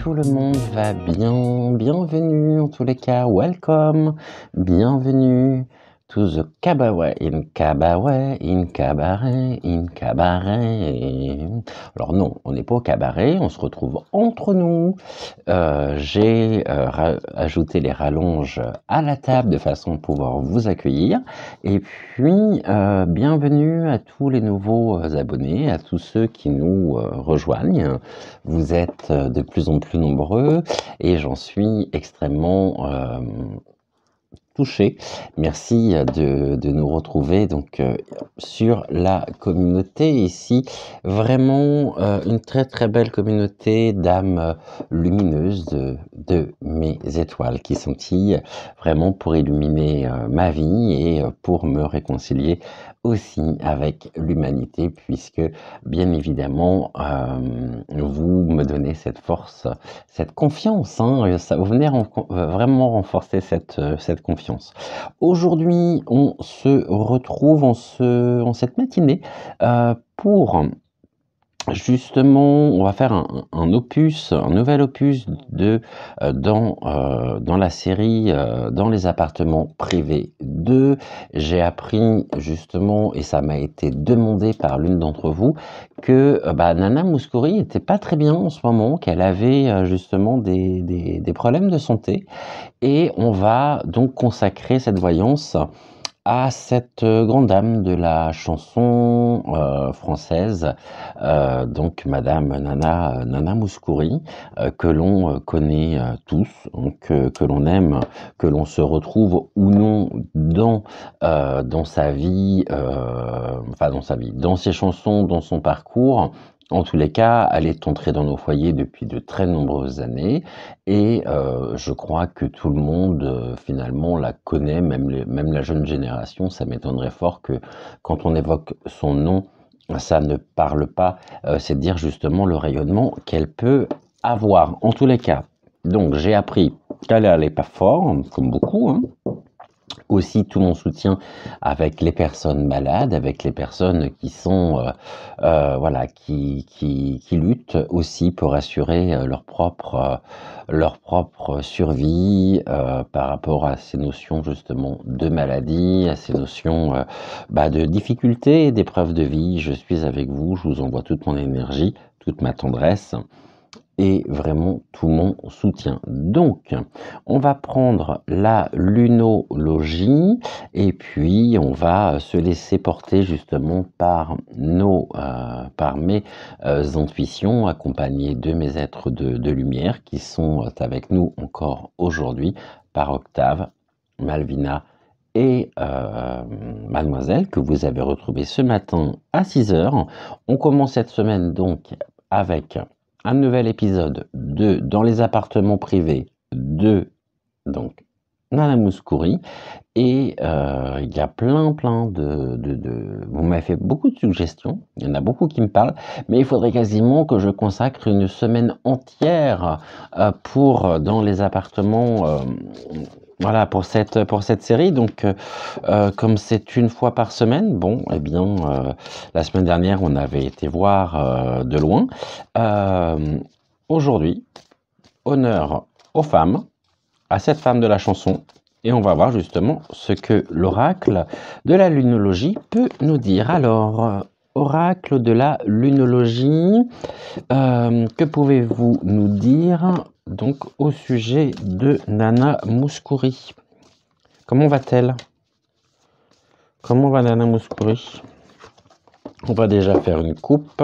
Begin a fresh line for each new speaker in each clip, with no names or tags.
tout le monde va bien? Bienvenue en tous les cas, welcome, bienvenue to the cabaret, in cabaret, in cabaret, in cabaret. Alors non, on n'est pas au cabaret, on se retrouve entre nous. J'ai ajouté les rallonges à la table de façon à pouvoir vous accueillir. Et puis, bienvenue à tous les nouveaux abonnés, à tous ceux qui nous rejoignent. Vous êtes de plus en plus nombreux et j'en suis extrêmement touché. Merci de nous retrouver donc sur la communauté ici. Vraiment une très très belle communauté d'âmes lumineuses de mes étoiles qui scintillent vraiment pour illuminer ma vie et pour me réconcilier aussi avec l'humanité, puisque bien évidemment vous me donnez cette force, cette confiance, hein, ça, vous venez vraiment renforcer cette confiance. Aujourd'hui, on se retrouve en cette matinée pour justement, on va faire un opus, un nouvel opus dans la série Dans les appartements privés 2. J'ai appris justement, et ça m'a été demandé par l'une d'entre vous, que Nana Mouskouri était pas très bien en ce moment, qu'elle avait justement des problèmes de santé, et on va donc consacrer cette voyance à cette grande dame de la chanson française, donc Madame Nana Mouskouri, que l'on connaît tous, que l'on aime, que l'on se retrouve ou non dans sa vie, dans ses chansons, dans son parcours. En tous les cas, elle est entrée dans nos foyers depuis de très nombreuses années et je crois que tout le monde finalement la connaît, même la jeune génération. Ça m'étonnerait fort que quand on évoque son nom, ça ne parle pas. C'est dire justement le rayonnement qu'elle peut avoir. En tous les cas, donc j'ai appris qu'elle allait pas fort, comme beaucoup, hein. Aussi tout mon soutien avec les personnes malades, avec les personnes qui sont qui luttent aussi pour assurer leur propre survie par rapport à ces notions justement de maladie, à ces notions de difficultés, d'épreuves de vie. Je suis avec vous, je vous envoie toute mon énergie, toute ma tendresse et vraiment tout mon soutien. Donc, on va prendre la lunologie et puis on va se laisser porter justement par mes intuitions, accompagnées de mes êtres de lumière qui sont avec nous encore aujourd'hui, par Octave, Malvina et Mademoiselle, que vous avez retrouvé ce matin à 6 h. On commence cette semaine donc avec un nouvel épisode de Dans les appartements privés de donc Nana Mouskouri, et il y a plein vous m'avez fait beaucoup de suggestions, il y en a beaucoup qui me parlent, mais il faudrait quasiment que je consacre une semaine entière pour Dans les appartements voilà, pour cette série. Donc comme c'est une fois par semaine, bon, eh bien la semaine dernière on avait été voir de loin. Aujourd'hui, honneur aux femmes, à cette femme de la chanson, et on va voir justement ce que l'oracle de la lunologie peut nous dire. Alors, oracle de la lunologie, que pouvez-vous nous dire donc au sujet de Nana Mouskouri? Comment va-t-elle? Comment va Nana Mouskouri? On va déjà faire une coupe.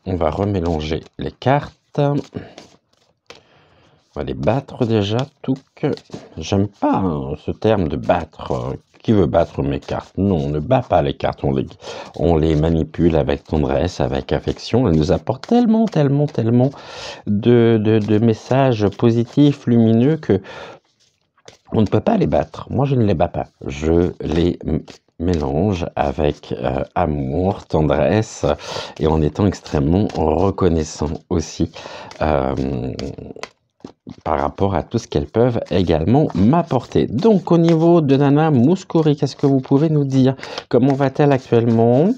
On va remélanger les cartes. On va les battre déjà. J'aime pas ce terme de battre. Qui veut battre mes cartes? Non, on ne bat pas les cartes. On les manipule avec tendresse, avec affection. Elles nous apportent tellement de messages positifs, lumineux, que on ne peut pas les battre. Moi, je ne les bats pas. Je les mélange avec amour, tendresse, et en étant extrêmement reconnaissant aussi par rapport à tout ce qu'elles peuvent également m'apporter. Donc au niveau de Nana Mouskouri, qu'est-ce que vous pouvez nous dire? Comment va-t-elle actuellement?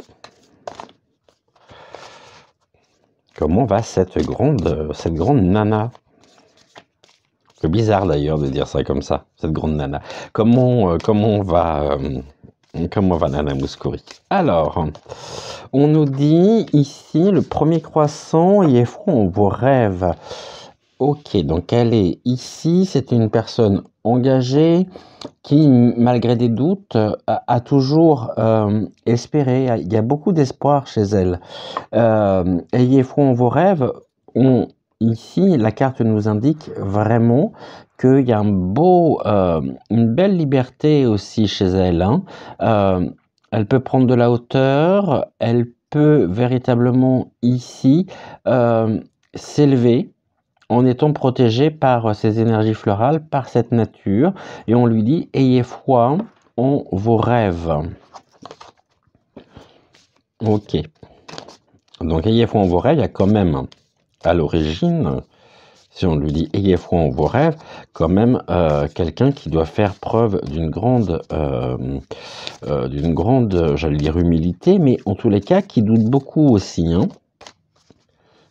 Comment va cette grande Nana? C'est bizarre d'ailleurs de dire ça comme ça, cette grande nana. Comment va Nana Mouskouri? Alors, on nous dit ici, le premier croissant, Yéfrou, on vos rêves. Ok, donc elle est ici, c'est une personne engagée qui, malgré des doutes, a toujours espéré. Il y a beaucoup d'espoir chez elle. Ayez foi en vos rêves. Ici, la carte nous indique vraiment qu'il y a une belle liberté aussi chez elle. Hein. Elle peut prendre de la hauteur, elle peut véritablement ici s'élever en étant protégée par ces énergies florales, par cette nature. Et on lui dit, ayez foi en vos rêves. Ok. Donc, ayez foi en vos rêves, il y a quand même, à l'origine, si on lui dit ayez foi en vos rêves, quand même quelqu'un qui doit faire preuve d'une grande, j'allais dire humilité, mais en tous les cas, qui doute beaucoup aussi, hein,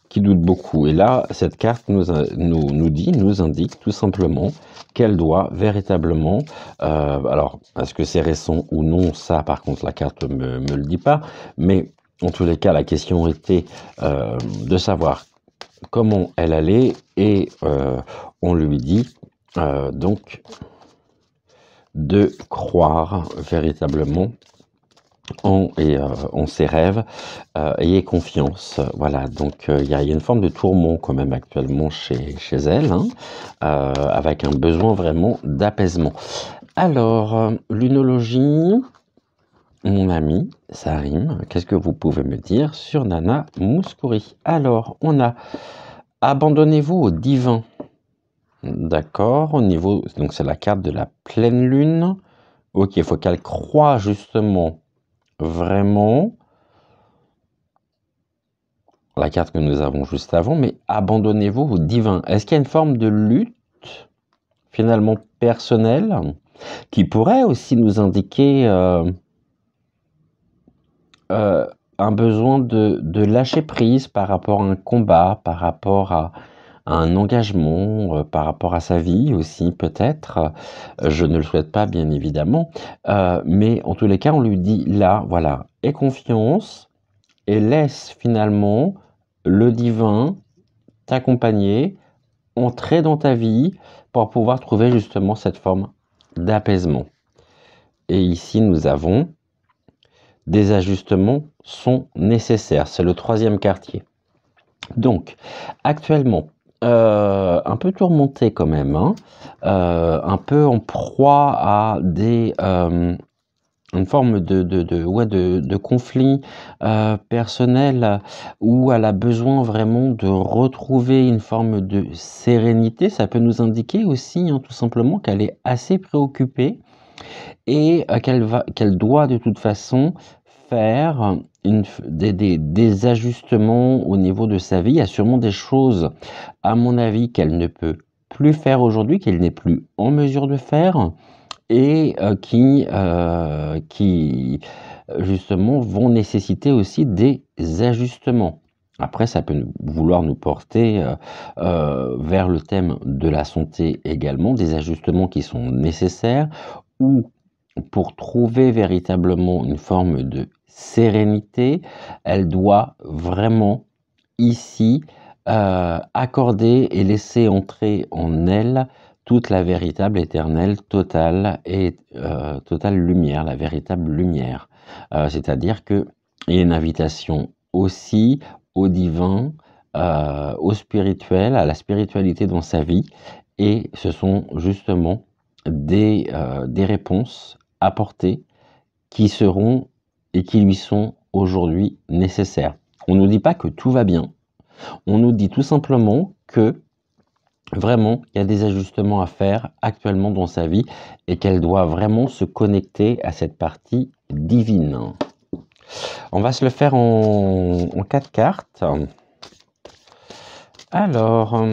qui doute beaucoup. Et là, cette carte nous indique tout simplement qu'elle doit véritablement, alors, est-ce que c'est récent ou non, ça, par contre, la carte me le dit pas, mais en tous les cas, la question était de savoir comment elle allait et on lui dit donc de croire véritablement en ses rêves, ayez confiance. Voilà, donc il y a une forme de tourment quand même actuellement chez elle, hein, avec un besoin vraiment d'apaisement. Alors, lunologie, mon ami, ça rime. Qu'est-ce que vous pouvez me dire sur Nana Mouskouri? Alors, on a abandonnez-vous au divin. D'accord, au niveau, donc c'est la carte de la pleine lune. Ok, il faut qu'elle croie justement vraiment la carte que nous avons juste avant, mais abandonnez-vous au divin. Est-ce qu'il y a une forme de lutte finalement personnelle qui pourrait aussi nous indiquer un besoin de lâcher prise par rapport à un combat, par rapport à un engagement, par rapport à sa vie aussi peut-être. Je ne le souhaite pas bien évidemment, mais en tous les cas on lui dit là, voilà, aie confiance et laisse finalement le divin t'accompagner, entrer dans ta vie pour pouvoir trouver justement cette forme d'apaisement. Et ici nous avons des ajustements sont nécessaires. C'est le troisième quartier. Donc, actuellement, un peu tourmenté quand même, hein, un peu en proie à une forme de conflit personnel où elle a besoin vraiment de retrouver une forme de sérénité. Ça peut nous indiquer aussi, hein, tout simplement, qu'elle est assez préoccupée et qu'elle doit de toute façon faire des ajustements au niveau de sa vie. Il y a sûrement des choses, à mon avis, qu'elle ne peut plus faire aujourd'hui, qu'elle n'est plus en mesure de faire, et qui justement vont nécessiter aussi des ajustements. Après, ça peut vouloir nous porter vers le thème de la santé également, des ajustements qui sont nécessaires, ou pour trouver véritablement une forme de sérénité, elle doit vraiment ici accorder et laisser entrer en elle toute la véritable éternelle totale et totale lumière, la véritable lumière. C'est-à-dire que il y a une invitation aussi au divin, au spirituel, à la spiritualité dans sa vie, et ce sont justement des réponses apportées qui seront et qui lui sont aujourd'hui nécessaires. On ne nous dit pas que tout va bien, on nous dit tout simplement que vraiment il y a des ajustements à faire actuellement dans sa vie et qu'elle doit vraiment se connecter à cette partie divine. On va se le faire en 4 cartes. Alors,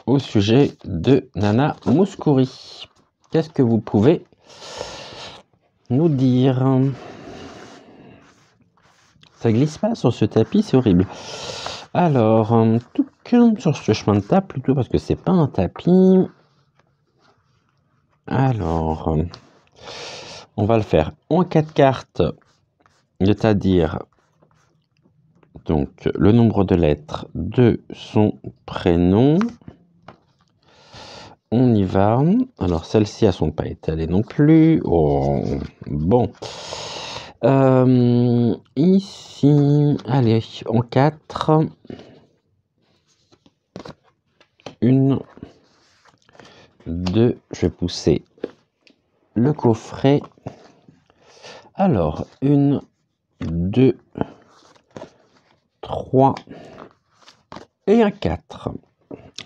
au sujet de Nana Mouskouri, qu'est-ce que vous pouvez nous dire? Ça glisse pas sur ce tapis, c'est horrible. Alors, sur ce chemin de table plutôt, parce que c'est pas un tapis. Alors, on va le faire en 4 cartes, c'est-à-dire donc le nombre de lettres de son prénom. On y va. Alors, celles-ci, elles sont pas étalées non plus. Oh, bon. Ici, allez, en 4. 1, 2, je vais pousser le coffret. Alors, 1, 2, 3 et un 4.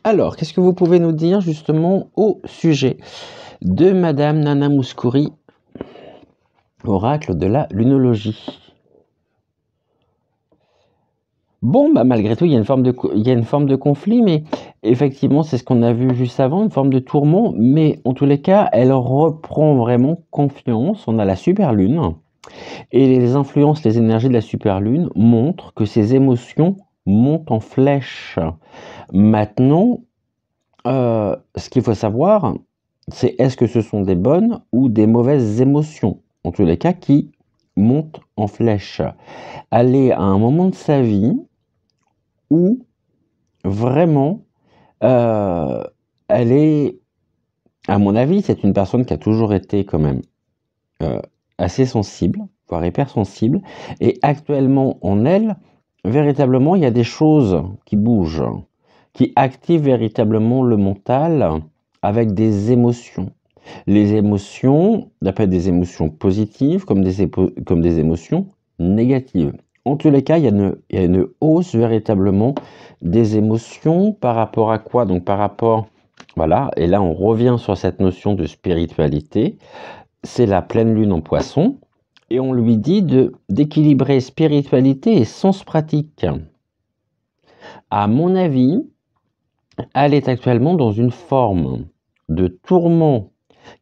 Alors, qu'est-ce que vous pouvez nous dire justement au sujet de Madame Nana Mouskouri, oracle de la lunologie? Bon, bah malgré tout, il y a une forme de conflit, mais effectivement, c'est ce qu'on a vu juste avant, une forme de tourment, mais en tous les cas, elle reprend vraiment confiance. On a la super lune, et les influences, les énergies de la super lune montrent que ses émotions montent en flèche. Maintenant, ce qu'il faut savoir, c'est est-ce que ce sont des bonnes ou des mauvaises émotions, en tous les cas, qui montent en flèche. Elle est à un moment de sa vie où vraiment, elle est, à mon avis, c'est une personne qui a toujours été quand même assez sensible, voire hypersensible, et actuellement en elle, véritablement, il y a des choses qui bougent, qui activent véritablement le mental avec des émotions. Les émotions, d'après des émotions positives comme des émotions négatives. En tous les cas, il y a une hausse véritablement des émotions par rapport à quoi? Donc par rapport, voilà, et là on revient sur cette notion de spiritualité. C'est la pleine lune en Poisson, et on lui dit d'équilibrer spiritualité et sens pratique. À mon avis, elle est actuellement dans une forme de tourment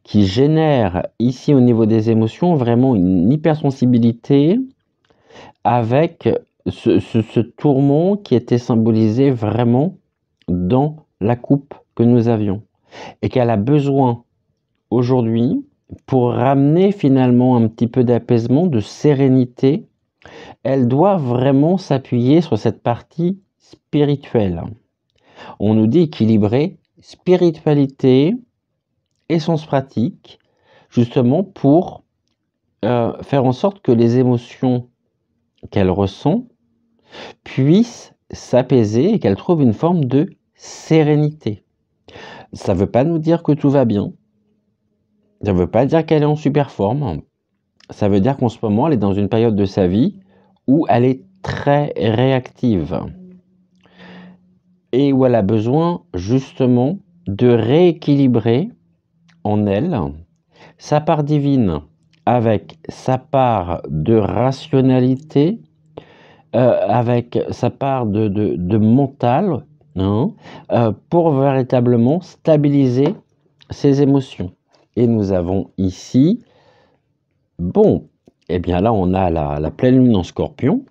qui génère ici au niveau des émotions vraiment une hypersensibilité, avec ce tourment qui était symbolisé vraiment dans la coupe que nous avions, et qu'elle a besoin aujourd'hui pour ramener finalement un petit peu d'apaisement, de sérénité. Elle doit vraiment s'appuyer sur cette partie spirituelle. On nous dit équilibrer spiritualité et sens pratique, justement pour faire en sorte que les émotions qu'elle ressent puissent s'apaiser et qu'elle trouve une forme de sérénité. Ça ne veut pas nous dire que tout va bien. Ça ne veut pas dire qu'elle est en super forme. Ça veut dire qu'en ce moment, elle est dans une période de sa vie où elle est très réactive et où elle a besoin justement de rééquilibrer en elle sa part divine avec sa part de rationalité, avec sa part de mental, hein, pour véritablement stabiliser ses émotions. Et nous avons ici, bon, eh bien là on a la pleine lune en Scorpion.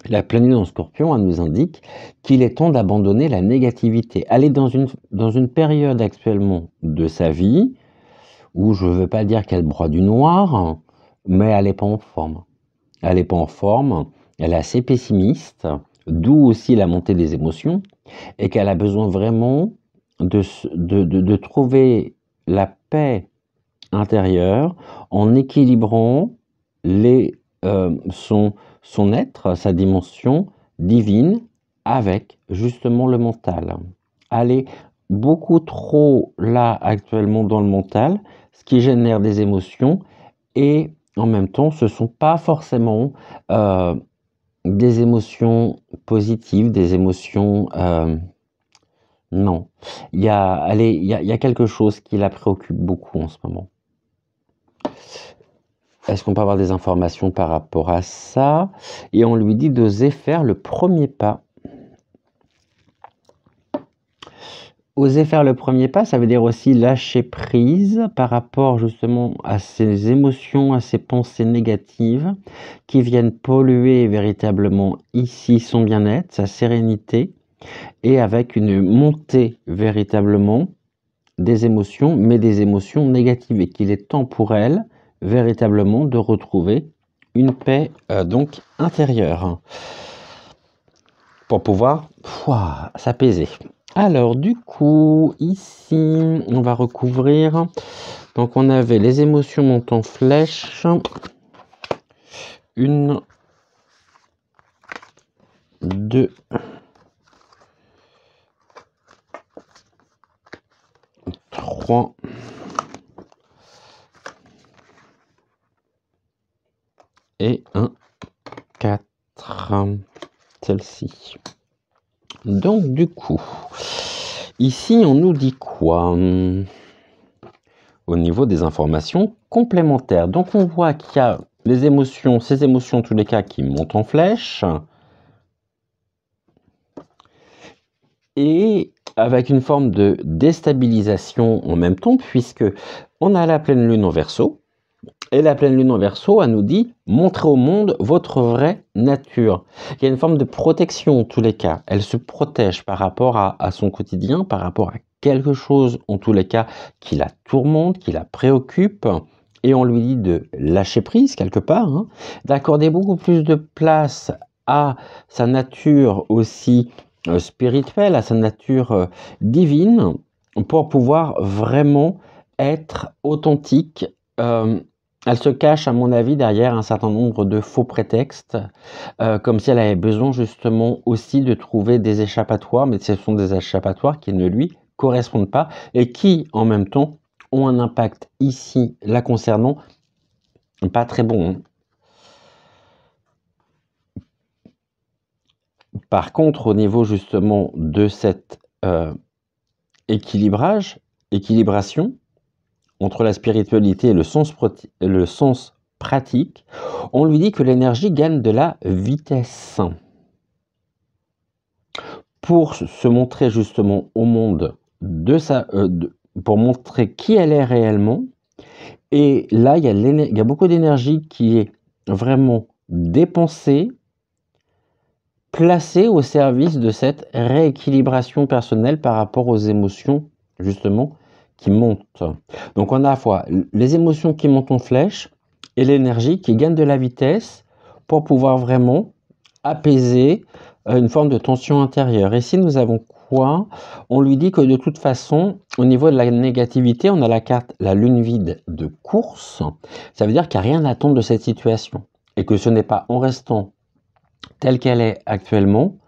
La pleine lune en Scorpion, elle nous indique qu'il est temps d'abandonner la négativité. Elle est dans une période actuellement de sa vie où je ne veux pas dire qu'elle broie du noir, mais elle n'est pas en forme. Elle n'est pas en forme, elle est assez pessimiste, d'où aussi la montée des émotions, et qu'elle a besoin vraiment de trouver la paix intérieure en équilibrant son être, sa dimension divine, avec justement le mental. Elle est beaucoup trop là actuellement dans le mental, ce qui génère des émotions, et en même temps ce ne sont pas forcément des émotions positives, des émotions... non, il y a quelque chose qui la préoccupe beaucoup en ce moment. Est-ce qu'on peut avoir des informations par rapport à ça? Et on lui dit d'oser faire le premier pas. oser faire le premier pas, ça veut dire aussi lâcher prise par rapport justement à ces émotions, à ces pensées négatives qui viennent polluer véritablement ici son bien-être, sa sérénité, et avec une montée véritablement des émotions, mais des émotions négatives, et qu'il est temps pour elle véritablement de retrouver une paix donc intérieure pour pouvoir s'apaiser. Alors du coup, ici, on va recouvrir. Donc on avait les émotions montent en flèche. 1, 2, 3, et 1, 4. Celle-ci. Donc du coup, ici on nous dit quoi au niveau des informations complémentaires? Donc on voit qu'il y a les émotions, ces émotions en tous les cas qui montent en flèche, et avec une forme de déstabilisation en même temps, puisque on a la pleine lune en Verseau, et la pleine lune en Verseau, elle nous dit « montrez au monde votre vraie nature ». Il y a une forme de protection en tous les cas. Elle se protège par rapport à son quotidien, par rapport à quelque chose en tous les cas qui la tourmente, qui la préoccupe, et on lui dit de lâcher prise quelque part, hein, d'accorder beaucoup plus de place à sa nature aussi spirituelle, à sa nature divine, pour pouvoir vraiment être authentique. Elle se cache, à mon avis, derrière un certain nombre de faux prétextes, comme si elle avait besoin justement aussi de trouver des échappatoires, mais ce sont des échappatoires qui ne lui correspondent pas et qui, en même temps, ont un impact ici, la concernant, pas très bon, hein. Par contre, au niveau justement de cet équilibration entre la spiritualité et le sens pratique, on lui dit que l'énergie gagne de la vitesse pour se montrer justement au monde pour montrer qui elle est réellement. Et là, il y a beaucoup d'énergie qui est vraiment dépensée, placée au service de cette rééquilibration personnelle par rapport aux émotions justement qui montent. Donc on a à la fois les émotions qui montent en flèche et l'énergie qui gagne de la vitesse pour pouvoir vraiment apaiser une forme de tension intérieure. Ici nous avons quoi? On lui dit que de toute façon, au niveau de la négativité, on a la carte la lune vide de course. Ça veut dire qu'il n'y a rien à attendre de cette situation et que ce n'est pas en restant telle qu'elle est actuellement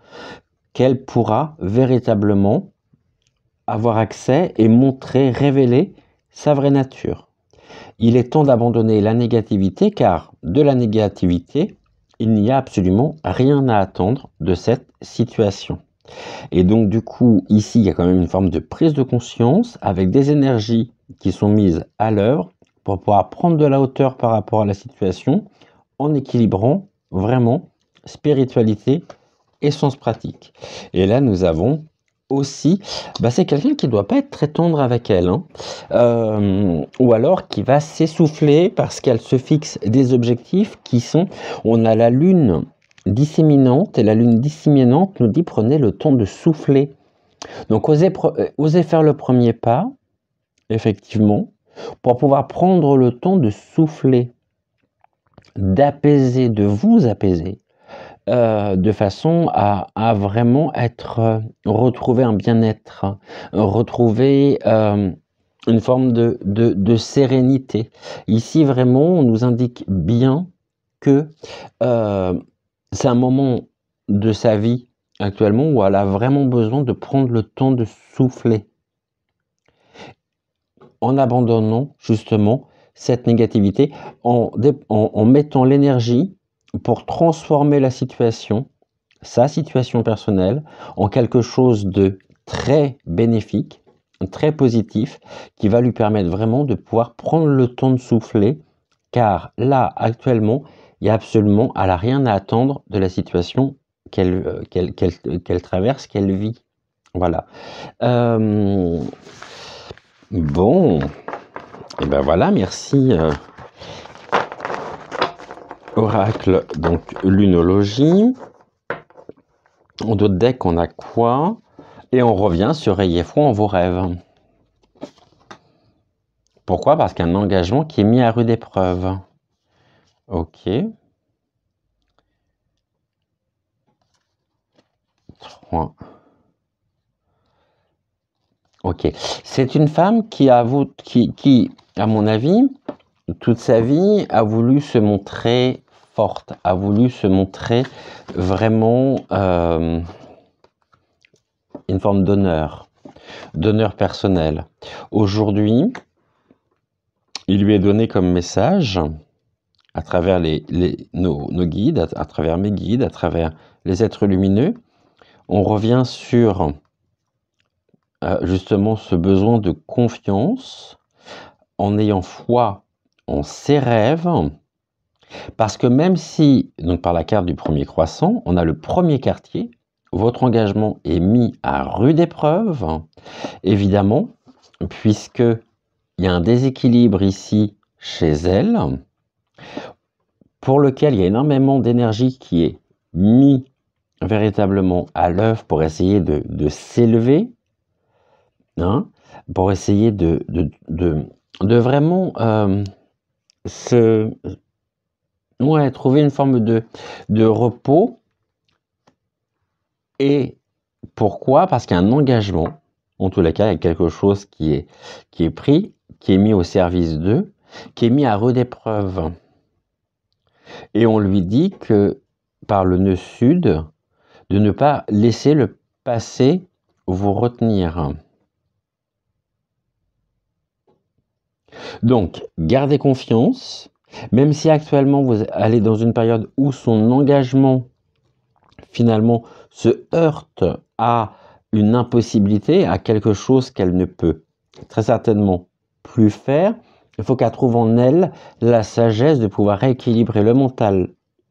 qu'elle pourra véritablement avoir accès et montrer, révéler sa vraie nature. Il est temps d'abandonner la négativité, car de la négativité, il n'y a absolument rien à attendre de cette situation. Et donc du coup, ici, il y a quand même une forme de prise de conscience avec des énergies qui sont mises à l'œuvre pour pouvoir prendre de la hauteur par rapport à la situation en équilibrant vraiment spiritualité et sens pratique. Et là, nous avons aussi, c'est quelqu'un qui ne doit pas être très tendre avec elle, hein. Ou alors qui va s'essouffler parce qu'elle se fixe des objectifs qui sont, on a la lune disséminante, et la lune disséminante nous dit prenez le temps de souffler. Donc osez faire le premier pas, effectivement, pour pouvoir prendre le temps de souffler, d'apaiser, de vous apaiser, de façon à vraiment retrouver un bien-être, retrouver une forme de sérénité. Ici, vraiment, on nous indique bien que c'est un moment de sa vie actuellement où elle a vraiment besoin de prendre le temps de souffler, en abandonnant justement cette négativité, en mettant l'énergie pour transformer la situation, sa situation personnelle, en quelque chose de très bénéfique, très positif, qui va lui permettre vraiment de pouvoir prendre le temps de souffler, car là, actuellement, il y a absolument, elle n'a rien à attendre de la situation qu'elle traverse, qu'elle vit. Voilà. Bon, et ben voilà, merci Oracle, donc lunologie. En d'autres decks, on a quoi? Et on revient sur ayez foi en vos rêves. Pourquoi? Parce qu'un engagement qui est mis à rude épreuve. Ok. 3. Ok. C'est une femme qui, à mon avis, toute sa vie, a voulu se montrer forte, a voulu se montrer vraiment une forme d'honneur personnel. Aujourd'hui, il lui est donné comme message, à travers nos guides, à travers mes guides, à travers les êtres lumineux, on revient sur justement ce besoin de confiance, en ayant foi en ses rêves, parce que même si, donc par la carte du premier croissant, on a le premier quartier, votre engagement est mis à rude épreuve, évidemment, puisque il y a un déséquilibre ici chez elle, pour lequel il y a énormément d'énergie qui est mis véritablement à l'œuvre pour essayer de s'élever, hein, pour essayer de vraiment trouver une forme de repos. Et pourquoi? Parce qu'il y a un engagement, en tous les cas, il y a quelque chose qui est pris, qui est mis au service d'eux, qui est mis à rude épreuve. Et on lui dit que, par le nœud sud, de ne pas laisser le passé vous retenir. Donc, gardez confiance, même si actuellement vous allez dans une période où son engagement, finalement, se heurte à une impossibilité, à quelque chose qu'elle ne peut très certainement plus faire. Il faut qu'elle trouve en elle la sagesse de pouvoir rééquilibrer le mental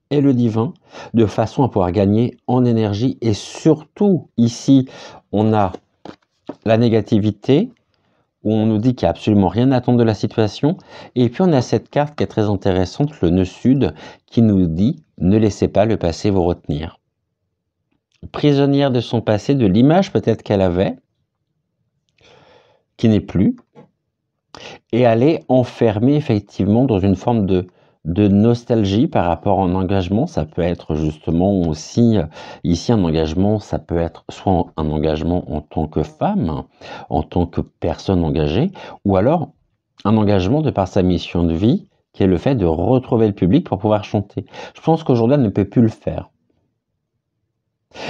et le divin de façon à pouvoir gagner en énergie. Et surtout, ici, on a la négativité, où on nous dit qu'il n'y a absolument rien à attendre de la situation. Et puis, on a cette carte qui est très intéressante, le nœud sud, qui nous dit « Ne laissez pas le passé vous retenir ». Prisonnière de son passé, de l'image peut-être qu'elle avait, qui n'est plus, et elle est enfermée effectivement dans une forme de nostalgie par rapport à un engagement. Ça peut être justement aussi, ici un engagement, ça peut être soit un engagement en tant que femme, en tant que personne engagée, ou alors un engagement de par sa mission de vie, qui est le fait de retrouver le public pour pouvoir chanter. Je pense qu'aujourd'hui, elle ne peut plus le faire.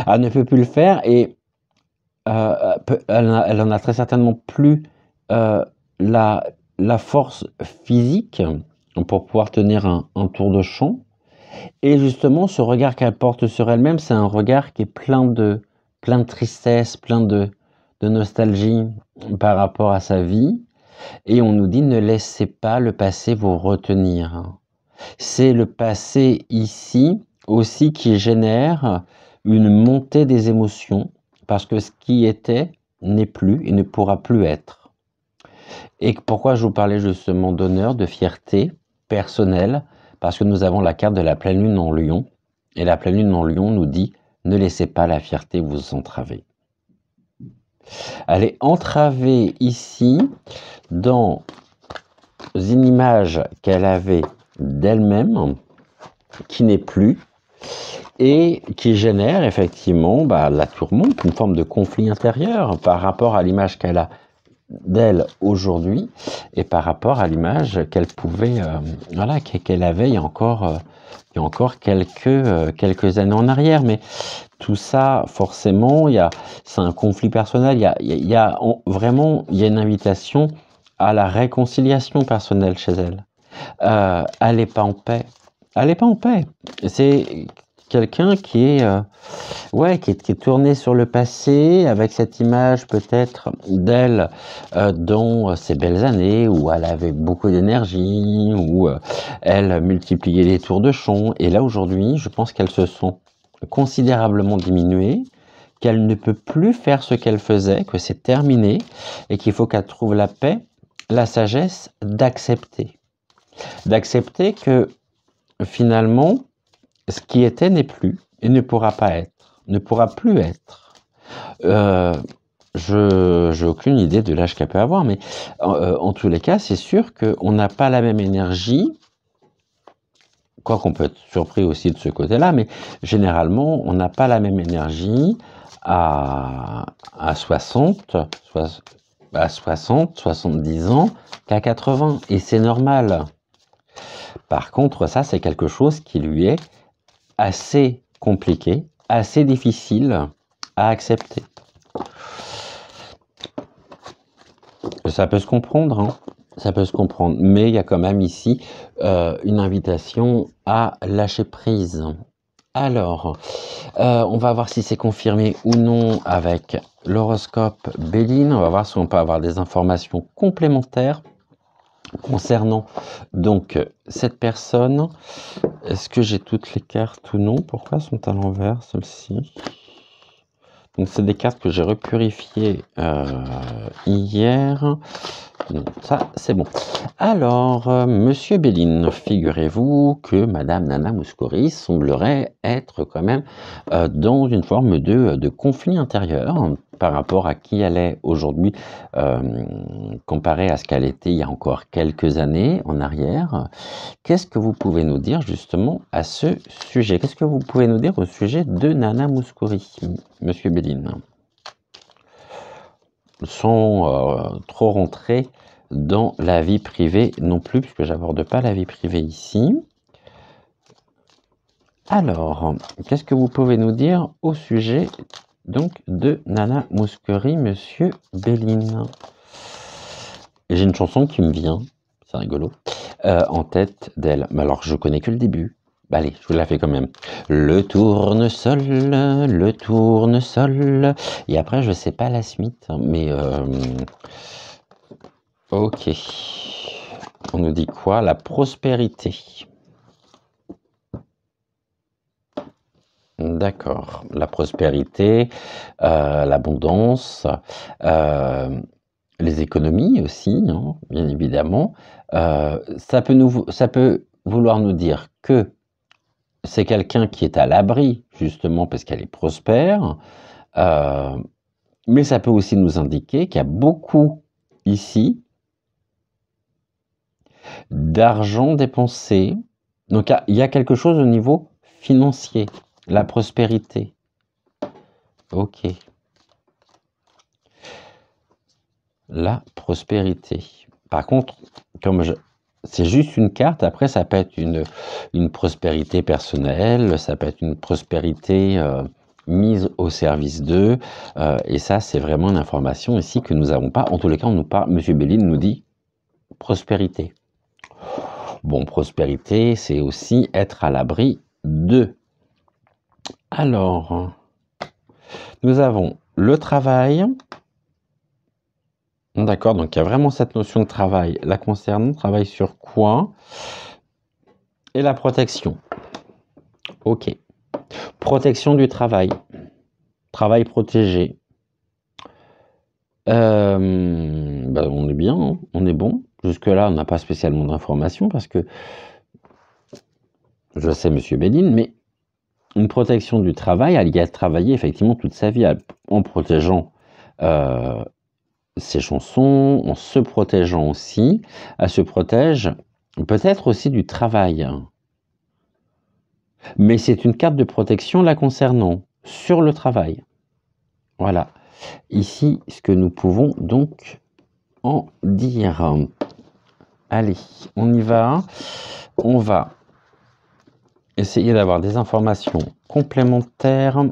Elle ne peut plus le faire et elle en a très certainement plus la force physique pour pouvoir tenir un tour de chant. Et justement, ce regard qu'elle porte sur elle-même, c'est un regard qui est plein de tristesse, plein de nostalgie par rapport à sa vie. Et on nous dit, ne laissez pas le passé vous retenir. C'est le passé ici aussi qui génère une montée des émotions, parce que ce qui était n'est plus et ne pourra plus être. Et pourquoi je vous parlais justement d'honneur, de fierté personnelle? Parce que nous avons la carte de la pleine lune en Lion, et la pleine lune en Lion nous dit « Ne laissez pas la fierté vous entraver ». Elle est entravée ici dans une image qu'elle avait d'elle-même, qui n'est plus, et qui génère effectivement la tourmente, une forme de conflit intérieur par rapport à l'image qu'elle a d'elle aujourd'hui et par rapport à l'image qu'elle pouvait, qu'elle avait il y a encore quelques années en arrière. Mais tout ça, forcément, c'est un conflit personnel. Il y a une invitation à la réconciliation personnelle chez elle. Elle n'est pas en paix. Elle n'est pas en paix. C'est quelqu'un qui est tourné sur le passé, avec cette image peut-être d'elle dans ses belles années, où elle avait beaucoup d'énergie, où elle multipliait les tours de chant. Et là, aujourd'hui, je pense qu'elle se sent considérablement diminuée, qu'elle ne peut plus faire ce qu'elle faisait, que c'est terminé, et qu'il faut qu'elle trouve la paix, la sagesse d'accepter. D'accepter que finalement, ce qui était n'est plus et ne pourra pas être, ne pourra plus être. Je n'ai aucune idée de l'âge qu'elle peut avoir, mais en tous les cas, c'est sûr qu'on n'a pas la même énergie, quoi qu'on peut être surpris aussi de ce côté-là, mais généralement, on n'a pas la même énergie à 60, 70 ans qu'à 80, et c'est normal. Par contre, ça, c'est quelque chose qui lui est assez compliqué, assez difficile à accepter. Ça peut se comprendre, hein. Ça peut se comprendre, mais il y a quand même ici une invitation à lâcher prise. Alors, on va voir si c'est confirmé ou non avec l'horoscope Béline. On va voir si on peut avoir des informations complémentaires concernant donc cette personne. Est-ce que j'ai toutes les cartes ou non? Pourquoi sont à l'envers celles-ci? Donc c'est des cartes que j'ai repurifiées hier. Non, ça c'est bon. Alors, Monsieur Béline, figurez-vous que Madame Nana Mouskouri semblerait être quand même dans une forme de conflit intérieur par rapport à qui elle est aujourd'hui, comparé à ce qu'elle était il y a encore quelques années en arrière. Qu'est-ce que vous pouvez nous dire justement à ce sujet? Qu'est-ce que vous pouvez nous dire au sujet de Nana Mouskouri, Monsieur Béline? Sans trop rentrer dans la vie privée non plus, puisque j'aborde pas la vie privée ici. Alors, qu'est-ce que vous pouvez nous dire au sujet donc de Nana Mouskouri, Monsieur Béline? J'ai une chanson qui me vient, c'est rigolo, en tête d'elle. Mais alors, je connais que le début. Bah, allez, je vous la fais quand même. Le tournesol, le tournesol. Et après, je sais pas la suite, mais ok. On nous dit quoi? La prospérité. D'accord. La prospérité, l'abondance, les économies aussi, hein, bien évidemment. Ça peut vouloir nous dire que c'est quelqu'un qui est à l'abri, justement, parce qu'elle est prospère. Mais ça peut aussi nous indiquer qu'il y a beaucoup, ici, d'argent dépensé. Donc, il y a quelque chose au niveau financier, la prospérité. Ok. La prospérité. Par contre, c'est juste une carte, après ça peut être une prospérité personnelle, ça peut être une prospérité mise au service d'eux, et ça c'est vraiment une information ici que nous n'avons pas. En tous les cas, on nous parle, Monsieur Béline nous dit prospérité. Bon, prospérité, c'est aussi être à l'abri de. Alors, nous avons le travail. D'accord, donc il y a vraiment cette notion de travail la concernant. Travail sur quoi? Et la protection. Ok. Protection du travail. Travail protégé. On est bien, hein, on est bon. Jusque-là, on n'a pas spécialement d'informations parce que je sais, Monsieur Béline, mais une protection du travail, elle y a travaillé effectivement toute sa vie en protégeant ses chansons, en se protégeant aussi. Elle se protège peut-être aussi du travail. Mais c'est une carte de protection la concernant, sur le travail. Voilà. Ici, ce que nous pouvons donc en dire. Allez, on y va. On va essayer d'avoir des informations complémentaires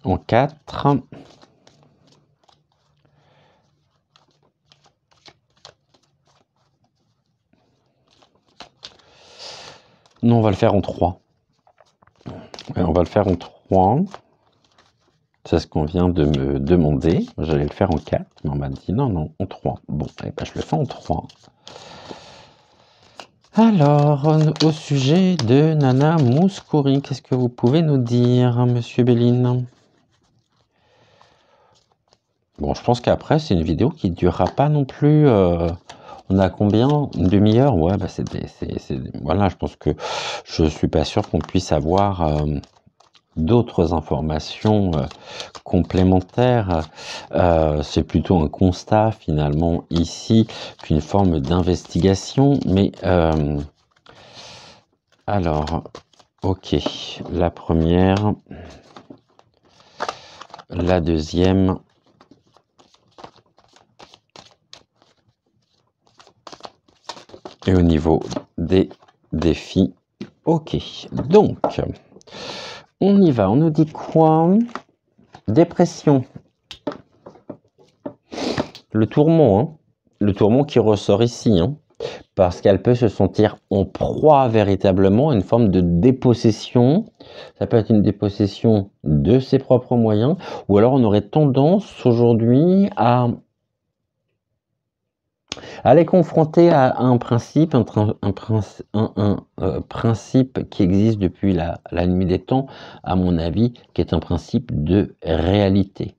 en 4. Non, on va le faire en 3. On va le faire en 3. C'est ce qu'on vient de me demander. J'allais le faire en 4, mais on m'a dit non, en 3. Bon, eh ben, je le fais en 3. Alors, au sujet de Nana Mouskouri, qu'est-ce que vous pouvez nous dire, monsieur Béline? Bon, je pense qu'après, c'est une vidéo qui ne durera pas non plus. On a combien? Une demi-heure? Ouais, bah voilà, je pense que je suis pas sûr qu'on puisse avoir d'autres informations complémentaires. C'est plutôt un constat finalement ici qu'une forme d'investigation. Mais alors, ok, la première, la deuxième. Et au niveau des défis, ok. Donc, on y va. On nous dit quoi? Dépression. Le tourment, hein. Le tourment qui ressort ici, hein. Parce qu'elle peut se sentir en proie véritablement à une forme de dépossession. Ça peut être une dépossession de ses propres moyens, ou alors on aurait tendance aujourd'hui à les confronter à un principe, principe qui existe depuis la nuit des temps, à mon avis, qui est un principe de réalité.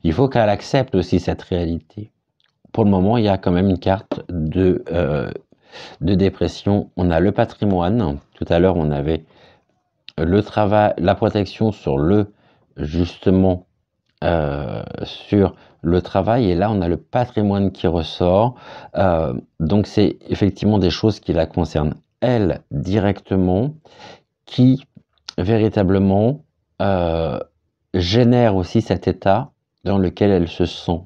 Il faut qu'elle accepte aussi cette réalité. Pour le moment, il y a quand même une carte de dépression. On a le patrimoine. Tout à l'heure, on avait le travail, la protection sur justement, sur le travail, et là on a le patrimoine qui ressort. Donc c'est effectivement des choses qui la concernent elle directement, qui véritablement génèrent aussi cet état dans lequel elle se sent.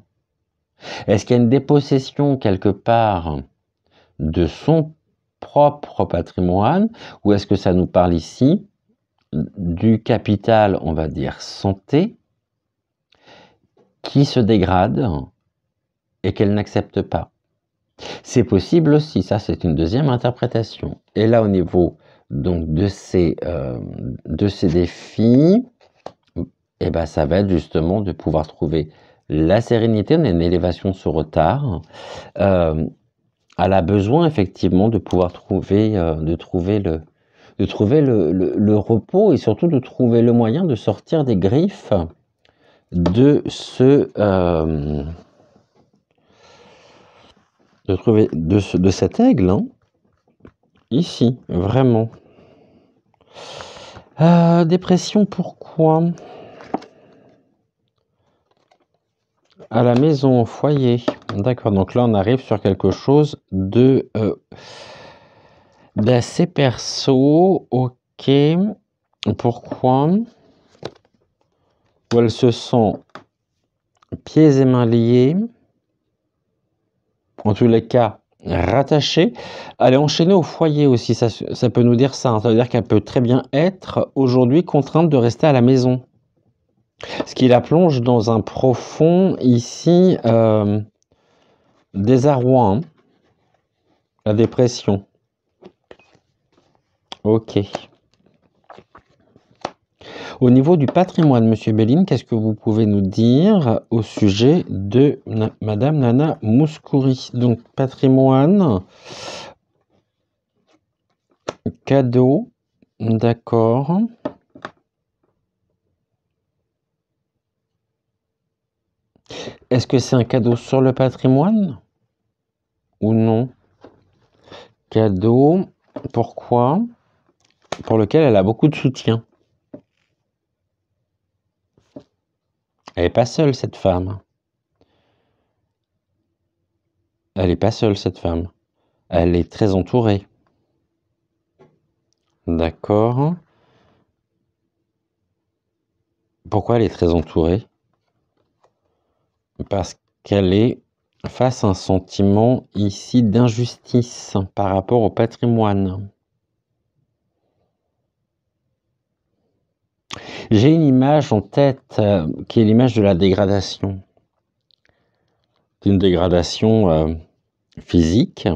Est-ce qu'il y a une dépossession quelque part de son propre patrimoine, ou est-ce que ça nous parle ici du capital, on va dire santé, qui se dégrade et qu'elle n'accepte pas? C'est possible aussi, ça c'est une deuxième interprétation. Et là au niveau donc de ces défis, et ben ça va être justement de pouvoir trouver la sérénité. On a une élévation sur retard. Elle a besoin effectivement de pouvoir trouver le repos, et surtout de trouver le moyen de sortir des griffes de cet aigle, hein, ici, vraiment. Dépression, pourquoi? À la maison, au foyer. D'accord, donc là on arrive sur quelque chose d'assez perso. Ok. Pourquoi? Où elle se sent pieds et mains liés. En tous les cas, rattachée. Elle est enchaînée au foyer aussi, ça peut nous dire ça, hein. Ça veut dire qu'elle peut très bien être aujourd'hui contrainte de rester à la maison. Ce qui la plonge dans un profond, ici, désarroi, hein. La dépression. Ok. Au niveau du patrimoine, monsieur Béline, qu'est-ce que vous pouvez nous dire au sujet de madame Nana Mouskouri? Donc, patrimoine, cadeau, d'accord. Est-ce que c'est un cadeau sur le patrimoine ou non? Cadeau, pourquoi? Pour lequel elle a beaucoup de soutien. Elle n'est pas seule, cette femme. Elle n'est pas seule, cette femme. Elle est très entourée. D'accord. Pourquoi elle est très entourée? Parce qu'elle est face à un sentiment ici d'injustice par rapport au patrimoine. J'ai une image en tête qui est l'image de la dégradation. C'est une dégradation physique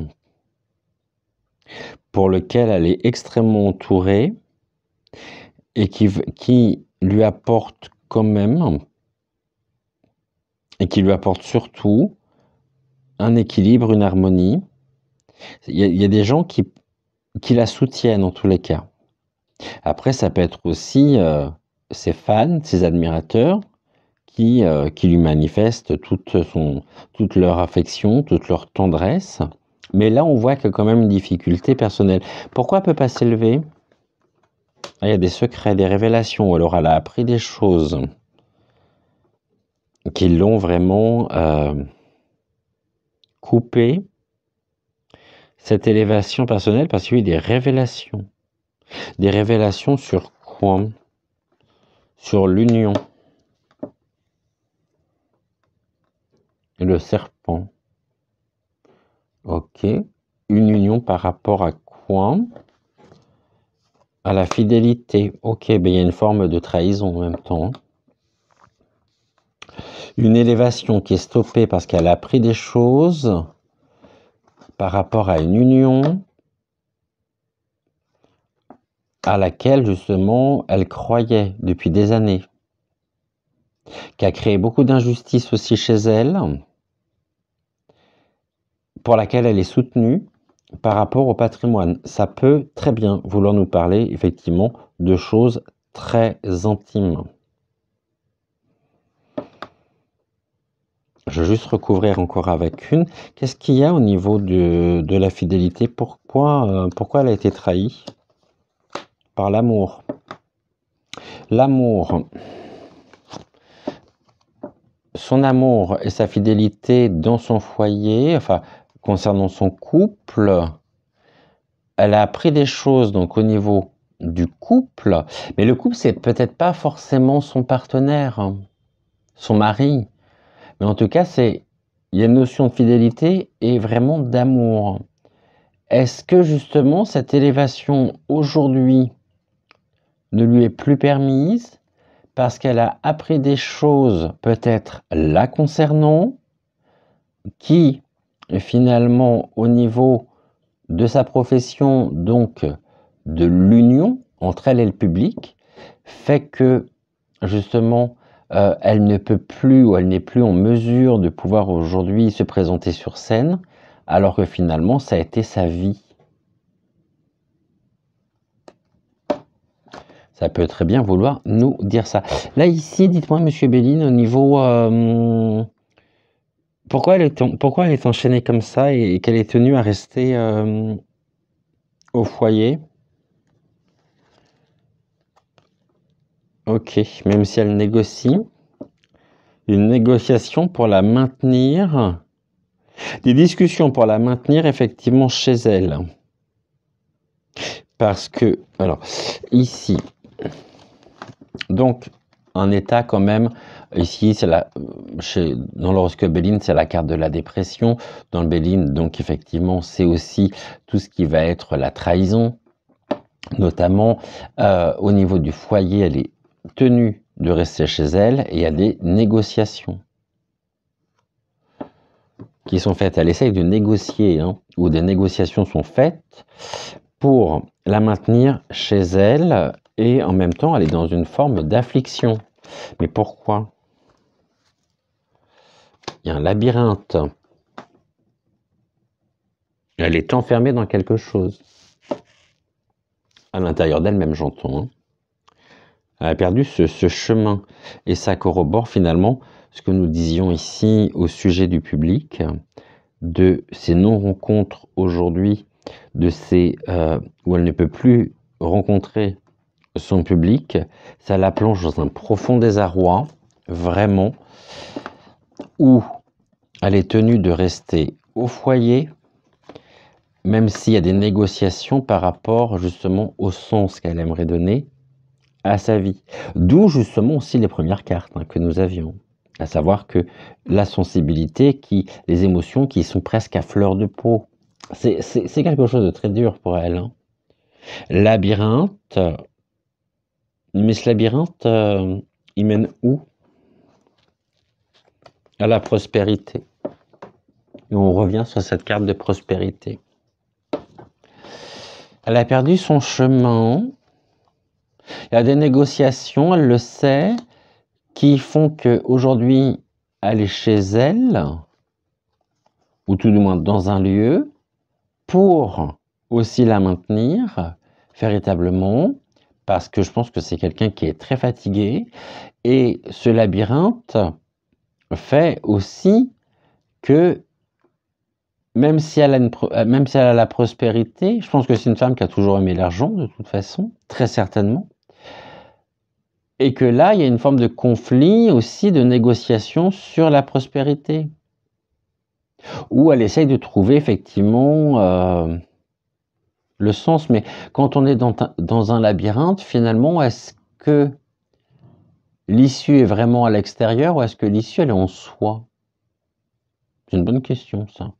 pour lequel elle est extrêmement entourée et qui lui apporte quand même, et qui lui apporte surtout un équilibre, une harmonie, Il y a des gens qui la soutiennent en tous les cas. Après, ça peut être aussi ses fans, ses admirateurs qui lui manifestent toute leur affection, toute leur tendresse. Mais là, on voit qu'il y a quand même une difficulté personnelle. Pourquoi elle ne peut pas s'élever? Ah, il y a des secrets, des révélations. Alors, elle a appris des choses qui l'ont vraiment coupé cette élévation personnelle parce qu'il y a eu des révélations. Des révélations sur quoi? Sur l'union. Le serpent. Ok. Une union par rapport à quoi? À la fidélité. Ok, ben il y a une forme de trahison en même temps. Une élévation qui est stoppée parce qu'elle a appris des choses par rapport à une union à laquelle justement elle croyait depuis des années, qui a créé beaucoup d'injustices aussi chez elle, pour laquelle elle est soutenue par rapport au patrimoine. Ça peut très bien vouloir nous parler effectivement de choses très intimes. Je vais juste recouvrir encore avec une. Qu'est-ce qu'il y a au niveau de la fidélité? Pourquoi elle a été trahie? Par l'amour. L'amour. Son amour et sa fidélité dans son foyer, enfin, concernant son couple, elle a appris des choses donc au niveau du couple, mais le couple, c'est peut-être pas forcément son partenaire, son mari. Mais en tout cas, il y a une notion de fidélité et vraiment d'amour. Est-ce que justement cette élévation aujourd'hui ne lui est plus permise parce qu'elle a appris des choses peut-être la concernant qui finalement au niveau de sa profession, donc de l'union entre elle et le public, fait que justement elle ne peut plus ou elle n'est plus en mesure de pouvoir aujourd'hui se présenter sur scène, alors que finalement ça a été sa vie. Ça peut très bien vouloir nous dire ça. Là ici, dites-moi Monsieur Béline, au niveau... pourquoi elle est enchaînée comme ça et qu'elle est tenue à rester au foyer? Ok, même si elle négocie, une négociation pour la maintenir, des discussions pour la maintenir effectivement chez elle. Parce que, alors, ici, donc, un état quand même, ici, c'est dans l'horoscope Béline, c'est la carte de la dépression. Dans le Béline, donc, effectivement, c'est aussi tout ce qui va être la trahison, notamment au niveau du foyer, elle est tenue de rester chez elle et il y a des négociations qui sont faites. Elle essaye de négocier, ou des négociations sont faites pour la maintenir chez elle et en même temps elle est dans une forme d'affliction. Mais pourquoi? Il y a un labyrinthe. Elle est enfermée dans quelque chose. À l'intérieur d'elle-même, j'entends. Elle a perdu ce chemin. Et ça corrobore finalement ce que nous disions ici au sujet du public, de ces non-rencontres aujourd'hui, de ces où elle ne peut plus rencontrer son public. Ça la plonge dans un profond désarroi, vraiment, où elle est tenue de rester au foyer, même s'il y a des négociations par rapport justement au sens qu'elle aimerait donner à sa vie. D'où justement aussi les premières cartes que nous avions, à savoir que la sensibilité, les émotions qui sont presque à fleur de peau, c'est quelque chose de très dur pour elle. Labyrinthe, mais ce labyrinthe, il mène où? À la prospérité. Et on revient sur cette carte de prospérité. Elle a perdu son chemin. Il y a des négociations, elle le sait, qui font qu'aujourd'hui, elle est chez elle, ou tout du moins dans un lieu, pour aussi la maintenir, véritablement, parce que je pense que c'est quelqu'un qui est très fatigué. Et ce labyrinthe fait aussi que, même si elle a la prospérité, je pense que c'est une femme qui a toujours aimé l'argent, de toute façon, très certainement. Et que là, il y a une forme de conflit aussi, de négociation sur la prospérité. Où elle essaye de trouver effectivement le sens. Mais quand on est dans un labyrinthe, finalement, est-ce que l'issue est vraiment à l'extérieur ou est-ce que l'issue, elle est en soi? C'est une bonne question, ça.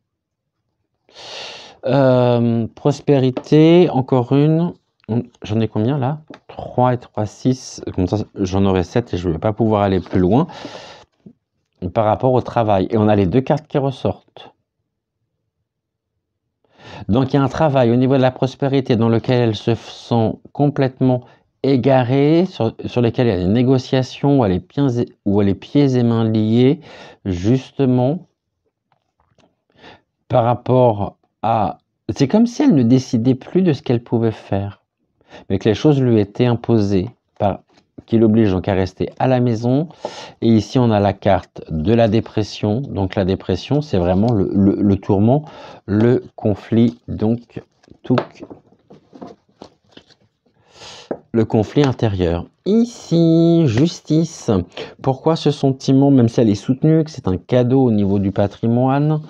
Prospérité, encore une. J'en ai combien là? 3 et 3, 6. Comme ça, j'en aurai 7 et je ne vais pas pouvoir aller plus loin par rapport au travail. Et on a les deux cartes qui ressortent. Donc il y a un travail au niveau de la prospérité dans lequel elle se sent complètement égarée, sur lesquels il y a des négociations où elle est pieds et mains liés, justement, par rapport à... C'est comme si elle ne décidait plus de ce qu'elle pouvait faire, mais que les choses lui étaient imposées, qui l'oblige donc à rester à la maison. Et ici, on a la carte de la dépression. Donc la dépression, c'est vraiment le tourment, le conflit, donc tout le conflit intérieur. Ici, justice. Pourquoi ce sentiment, même si elle est soutenue, que c'est un cadeau au niveau du patrimoine,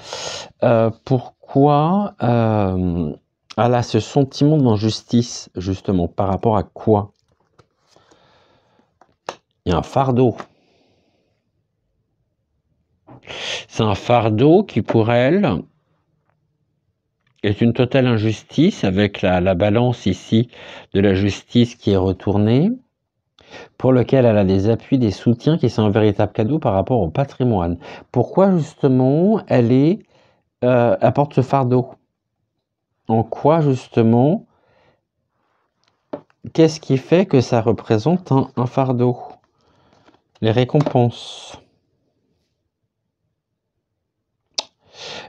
pourquoi elle a ce sentiment d'injustice, justement, par rapport à quoi? Il y a un fardeau. C'est un fardeau qui, pour elle, est une totale injustice, avec la balance ici de la justice qui est retournée, pour lequel elle a des appuis, des soutiens qui sont un véritable cadeau par rapport au patrimoine. Pourquoi justement elle porte ce fardeau? En quoi justement, qu'est-ce qui fait que ça représente un fardeau? Les récompenses.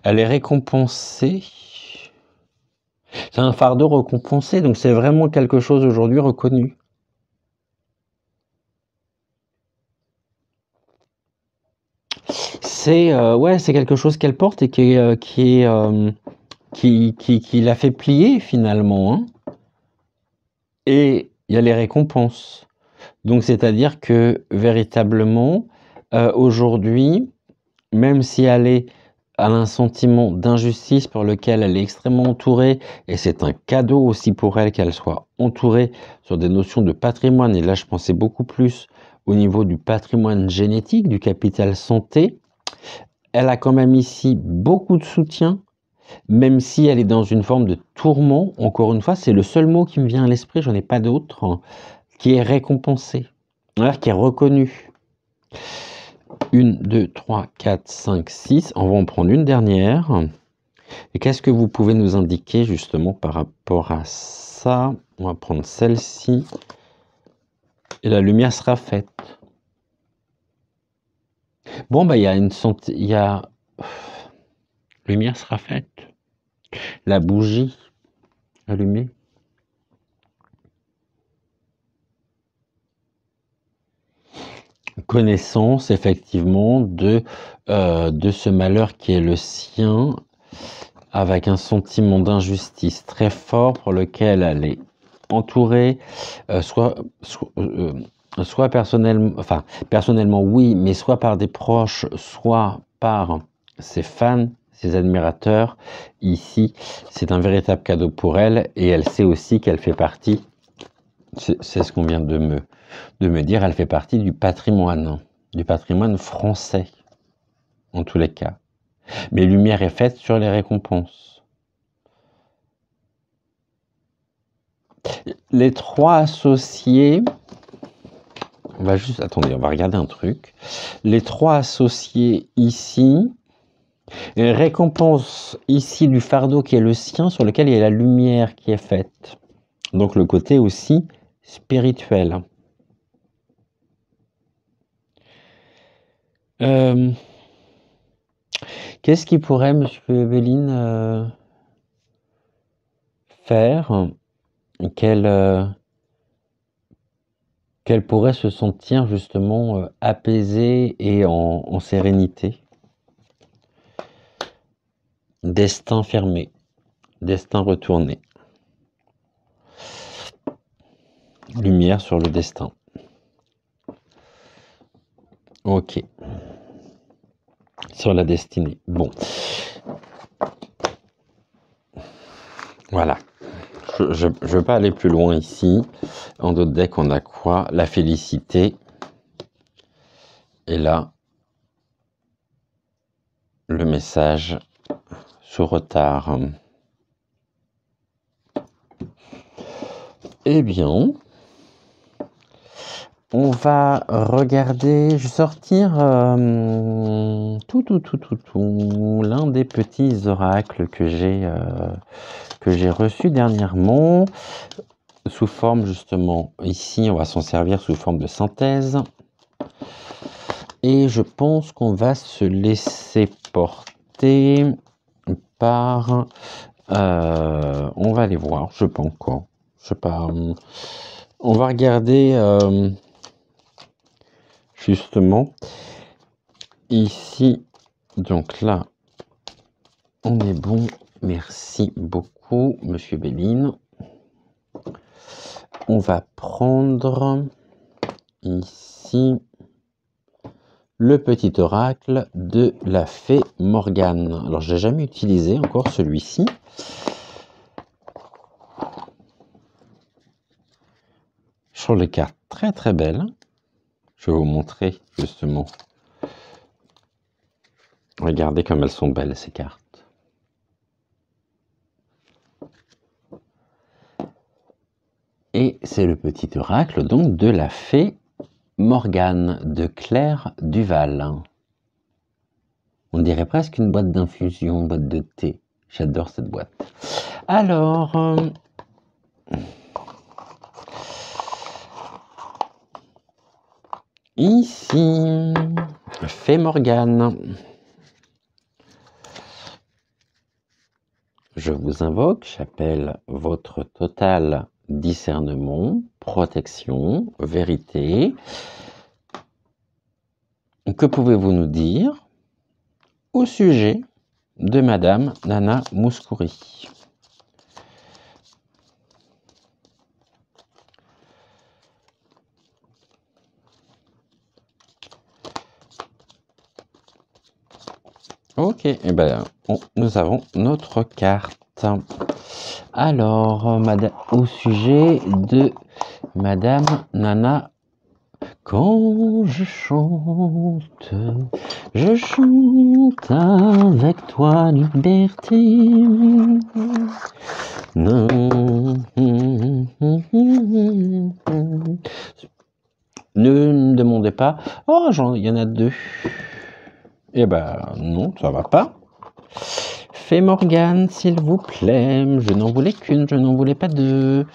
Elle est récompensée. C'est un fardeau récompensé, donc c'est vraiment quelque chose aujourd'hui reconnu. C'est ouais, c'est quelque chose qu'elle porte et qui l'a fait plier finalement, hein. Et il y a les récompenses. Donc c'est-à-dire que véritablement, aujourd'hui, même si elle a un sentiment d'injustice pour lequel elle est extrêmement entourée, et c'est un cadeau aussi pour elle qu'elle soit entourée sur des notions de patrimoine, et là je pensais beaucoup plus au niveau du patrimoine génétique, du capital santé. Elle a quand même ici beaucoup de soutien, même si elle est dans une forme de tourment. Encore une fois, c'est le seul mot qui me vient à l'esprit, j'en ai pas d'autre, hein, qui est récompensé, qui est reconnu. 1, 2, 3, 4, 5, 6. On va en prendre une dernière. Et qu'est-ce que vous pouvez nous indiquer justement par rapport à ça? On va prendre celle-ci. Et la lumière sera faite. Bon, bah, il y a une santé. Lumière sera faite. La bougie allumée. Connaissance, effectivement, de ce malheur qui est le sien, avec un sentiment d'injustice très fort pour lequel elle est entourée, soit personnellement oui, mais soit par des proches, soit par ses fans, ses admirateurs. Ici, c'est un véritable cadeau pour elle, et elle sait aussi qu'elle fait partie, c'est ce qu'on vient de me dire, elle fait partie du patrimoine français, en tous les cas. Mais lumière est faite sur les récompenses. Les trois associés, on va regarder un truc. Les trois associés ici, récompense ici du fardeau qui est le sien, sur lequel il y a la lumière qui est faite. Donc le côté aussi spirituel. Qu'est-ce qui pourrait, monsieur Evelyne, faire qu'elle pourrait se sentir justement apaisée et en sérénité. Destin fermé, destin retourné. Lumière sur le destin. Ok. Sur la destinée. Bon. Voilà. Je ne veux pas aller plus loin ici. En d'autres decks, on a quoi? La félicité. Et là, le message sous retard. Eh bien, on va regarder, je vais sortir l'un des petits oracles que j'ai reçus dernièrement, sous forme justement, ici on va s'en servir sous forme de synthèse. Et je pense qu'on va se laisser porter par... on va aller voir, je sais pas encore. Je sais pas. On va regarder justement ici. Donc là, on est bon. Merci beaucoup, Monsieur Béline. On va prendre ici le petit oracle de la fée Morgane. Alors, je n'ai jamais utilisé encore celui-ci. Je trouve les cartes très très belles. Je vais vous montrer justement. Regardez comme elles sont belles ces cartes. Et c'est le petit oracle donc de la fée Morgane de Claire Duval. On dirait presque une boîte d'infusion, une boîte de thé. J'adore cette boîte. Alors, ici, fée Morgane. Je vous invoque, j'appelle votre total discernement, protection, vérité. Que pouvez-vous nous dire au sujet de Madame Nana Mouskouri? Ok, eh ben, nous avons notre carte. Alors, au sujet de Madame Nana, quand je chante avec toi liberté. Non. Ne me demandez pas. Oh, il y en a deux. Eh ben non, ça va pas. Fée Morgane, s'il vous plaît. Je n'en voulais qu'une, je n'en voulais pas deux.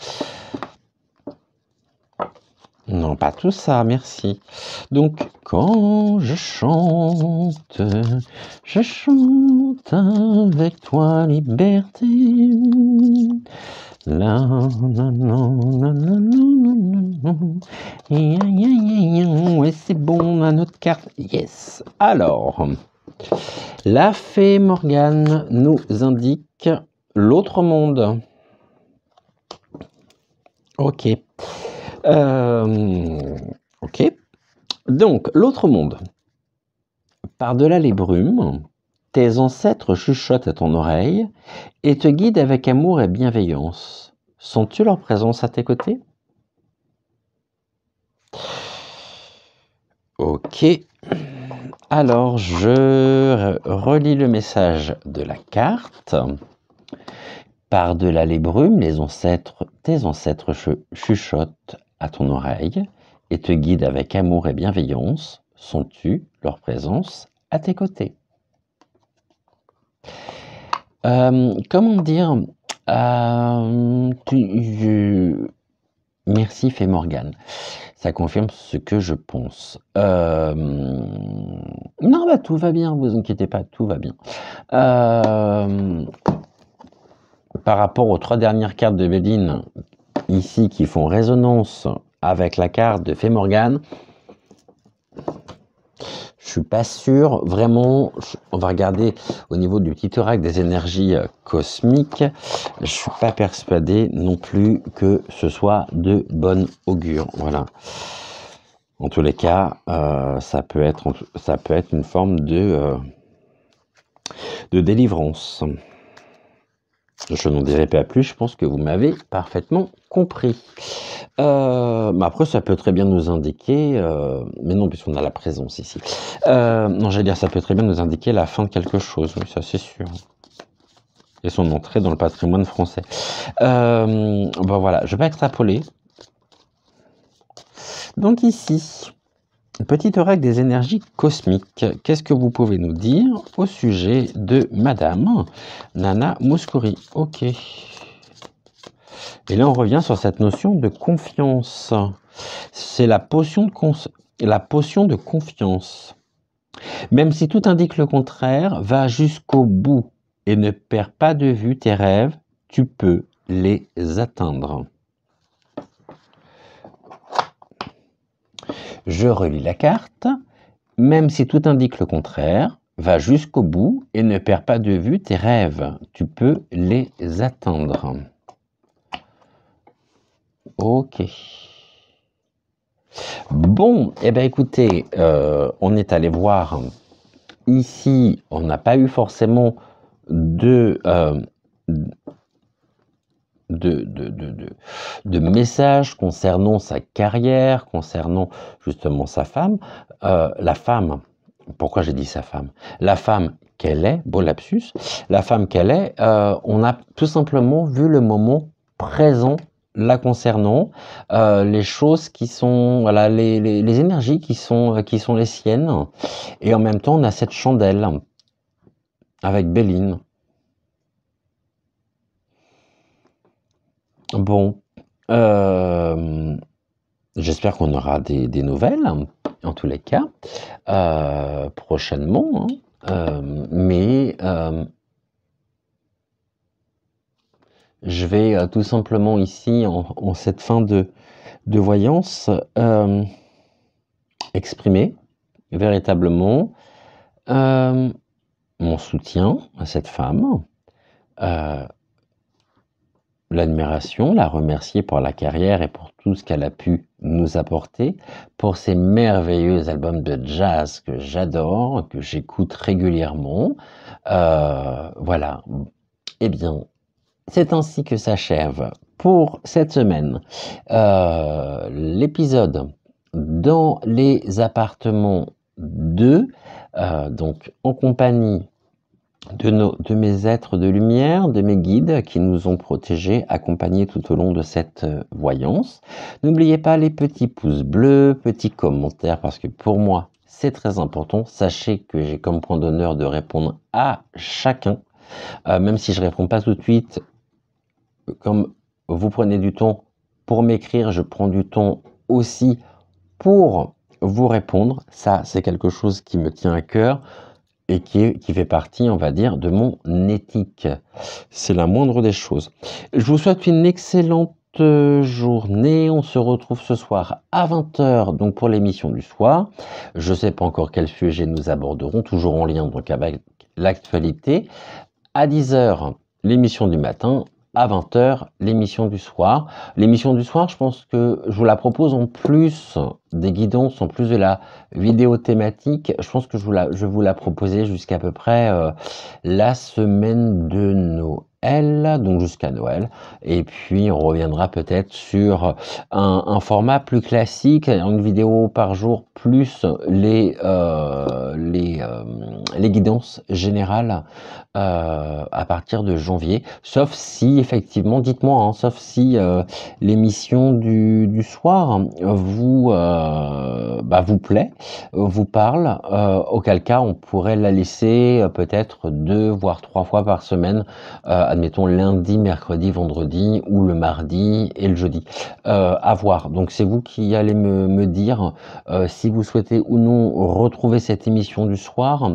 Non, pas tout ça, merci. Donc, quand je chante avec toi liberté. La, la, ouais, c'est bon, on a notre carte. Yes. Alors, la fée Morgane nous indique l'autre monde. Ok. Ok. Donc, l'autre monde. Par-delà les brumes, tes ancêtres chuchotent à ton oreille et te guident avec amour et bienveillance. Sens-tu leur présence à tes côtés? Ok. Alors, je relis le message de la carte. Par-delà les brumes, tes ancêtres chuchotent à ton oreille et te guident avec amour et bienveillance. Sens-tu leur présence à tes côtés? Comment dire? Merci, Fée Morgane. Ça confirme ce que je pense. Non, tout va bien, vous inquiétez pas, tout va bien. par rapport aux 3 dernières cartes de Béline, ici, qui font résonance avec la carte de Fée Morgane, je suis pas sûr, vraiment, on va regarder au niveau du petit oracle des énergies cosmiques, je suis pas persuadé non plus que ce soit de bon augure, voilà. En tous les cas, ça peut être une forme de délivrance. Je n'en dirai pas plus, je pense que vous m'avez parfaitement compris. Mais après, ça peut très bien nous indiquer, mais non, puisqu'on a la présence ici. Non, j'allais dire, ça peut très bien nous indiquer la fin de quelque chose, oui, ça c'est sûr. Et son entrée dans le patrimoine français. Bon voilà, je vais extrapoler. Donc ici, petit oracle des énergies cosmiques. Qu'est-ce que vous pouvez nous dire au sujet de Madame Nana Mouskouri? Ok. Et là, on revient sur cette notion de confiance. C'est la potion de confiance. Même si tout indique le contraire, va jusqu'au bout et ne perds pas de vue tes rêves, tu peux les atteindre. Je relis la carte. Même si tout indique le contraire, va jusqu'au bout et ne perds pas de vue tes rêves. Tu peux les atteindre. Ok. Bon, eh bien écoutez, on est allé voir ici, on n'a pas eu forcément de messages concernant sa carrière, concernant justement sa femme. La femme, pourquoi j'ai dit sa femme? La femme qu'elle est, beau lapsus, la femme qu'elle est, on a tout simplement vu le moment présent la concernant, les choses qui sont, voilà, les énergies qui sont les siennes, et en même temps on a cette chandelle avec Béline. Bon, j'espère qu'on aura des nouvelles, en tous les cas, prochainement, hein, mais je vais tout simplement ici, en cette fin de voyance, exprimer véritablement mon soutien à cette femme, l'admiration, la remercier pour la carrière et pour tout ce qu'elle a pu nous apporter, pour ces merveilleux albums de jazz que j'adore, que j'écoute régulièrement. Voilà. Eh bien, c'est ainsi que s'achève pour cette semaine l'épisode dans les appartements 2, donc en compagnie de mes êtres de lumière, de mes guides qui nous ont protégés, accompagnés tout au long de cette voyance. N'oubliez pas les petits pouces bleus, petits commentaires, parce que pour moi, c'est très important. Sachez que j'ai comme point d'honneur de répondre à chacun, même si je ne réponds pas tout de suite. Comme vous prenez du temps pour m'écrire, je prends du temps aussi pour vous répondre. Ça, c'est quelque chose qui me tient à cœur et qui fait partie, on va dire, de mon éthique. C'est la moindre des choses. Je vous souhaite une excellente journée. On se retrouve ce soir à 20h, donc pour l'émission du soir. Je ne sais pas encore quel sujet nous aborderons, toujours en lien donc avec l'actualité. À 10h, l'émission du matin. À 20h, l'émission du soir. L'émission du soir, je pense que je vous la propose en plus des guidances, en plus de la vidéo thématique. Je pense que je vais vous la proposer jusqu'à peu près la semaine de Noël, donc jusqu'à Noël. Et puis, on reviendra peut-être sur un format plus classique, une vidéo par jour, plus les guidances générales à partir de janvier, sauf si effectivement, dites-moi, hein, sauf si l'émission du soir vous plaît, vous parle, auquel cas on pourrait la laisser peut-être 2 voire 3 fois par semaine, admettons lundi, mercredi, vendredi ou le mardi et le jeudi, à voir. Donc c'est vous qui allez me dire si si vous souhaitez ou non retrouver cette émission du soir,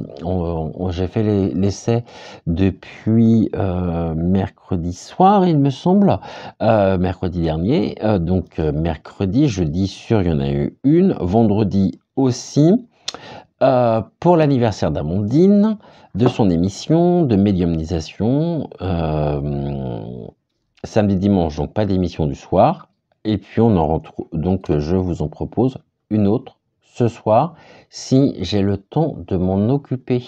j'ai fait l'essai depuis mercredi soir, il me semble, mercredi dernier. Donc mercredi, jeudi sûr, il y en a eu une. Vendredi aussi. Pour l'anniversaire d'Amandine, de son émission de médiumnisation, samedi, dimanche, donc pas d'émission du soir. Et puis on en retrouve, donc je vous en propose une autre ce soir, si j'ai le temps de m'en occuper.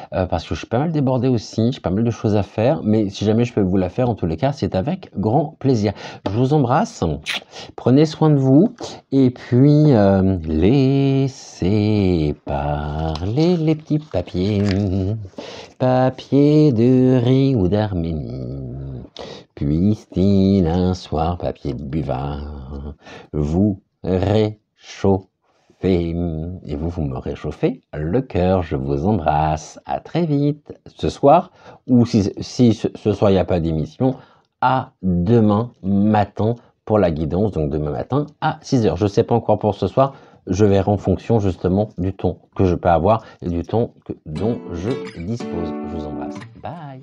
Parce que je suis pas mal débordé aussi, j'ai pas mal de choses à faire, mais si jamais je peux vous la faire, en tous les cas, c'est avec grand plaisir. Je vous embrasse, prenez soin de vous, et puis laissez parler les petits papiers, papier de riz ou d'Arménie. Puisse-t-il un soir, papier de buvard, vous réchauffer, et vous me réchauffez le cœur. Je vous embrasse, à très vite ce soir, ou si ce soir il n'y a pas d'émission, à demain matin pour la guidance, donc demain matin à 6h. Je ne sais pas encore pour ce soir, je verrai en fonction justement du temps que je peux avoir et du temps dont je dispose. Je vous embrasse, bye.